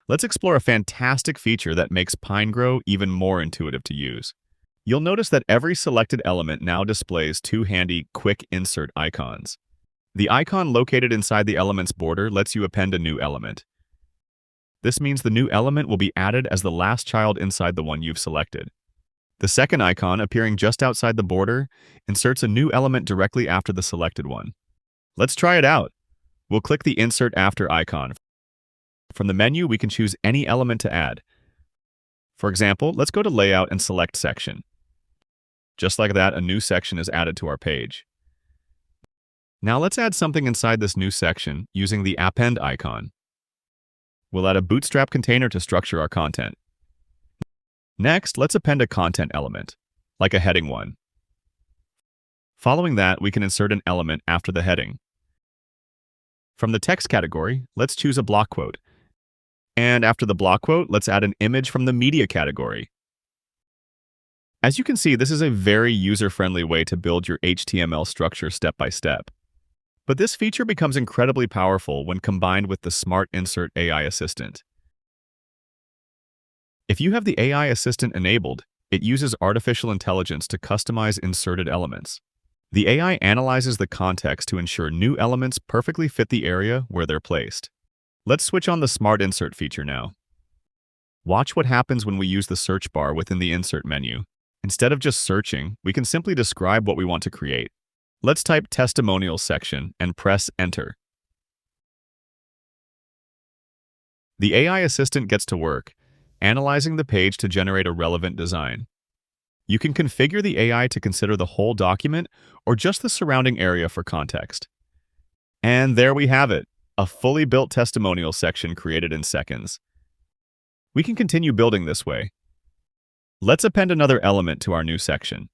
Let's explore a fantastic feature that makes PineGrow even more intuitive to use. You'll notice that every selected element now displays two handy quick insert icons. The icon located inside the element's border lets you append a new element. This means the new element will be added as the last child inside the one you've selected. The second icon, appearing just outside the border, inserts a new element directly after the selected one. Let's try it out. We'll click the Insert After icon. From the menu, we can choose any element to add. For example, let's go to Layout and select Section. Just like that, a new section is added to our page. Now let's add something inside this new section using the Append icon. We'll add a bootstrap container to structure our content. Next, let's append a content element, like a heading one. Following that, we can insert an element after the heading. From the text category, let's choose a block quote. And after the block quote, let's add an image from the media category. As you can see, this is a very user-friendly way to build your HTML structure step by step. But this feature becomes incredibly powerful when combined with the Smart Insert AI Assistant. If you have the AI Assistant enabled, it uses artificial intelligence to customize inserted elements. The AI analyzes the context to ensure new elements perfectly fit the area where they're placed. Let's switch on the Smart Insert feature now. Watch what happens when we use the search bar within the Insert menu. Instead of just searching, we can simply describe what we want to create. Let's type Testimonials section and press Enter. The AI Assistant gets to work, analyzing the page to generate a relevant design. You can configure the AI to consider the whole document or just the surrounding area for context. And there we have it, a fully built testimonial section created in seconds. We can continue building this way. Let's append another element to our new section.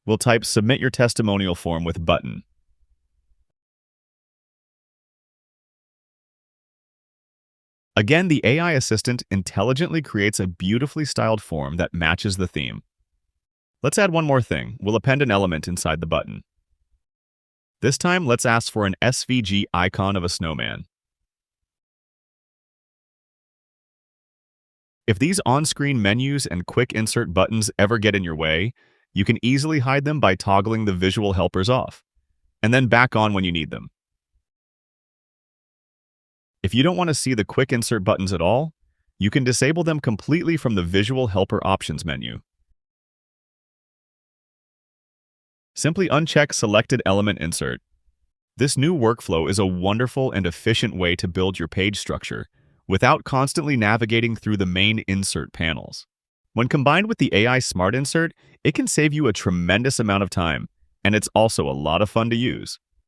We'll type Submit Your Testimonial Form with button. Again, the AI Assistant intelligently creates a beautifully styled form that matches the theme. Let's add one more thing. We'll append an element inside the button. This time, let's ask for an SVG icon of a snowman. If these on-screen menus and quick insert buttons ever get in your way, you can easily hide them by toggling the visual helpers off, and then back on when you need them. If you don't want to see the quick insert buttons at all, you can disable them completely from the Visual Helper Options menu. Simply uncheck Selected Element Insert. This new workflow is a wonderful and efficient way to build your page structure without constantly navigating through the main insert panels. When combined with the AI Smart Insert, it can save you a tremendous amount of time, and it's also a lot of fun to use.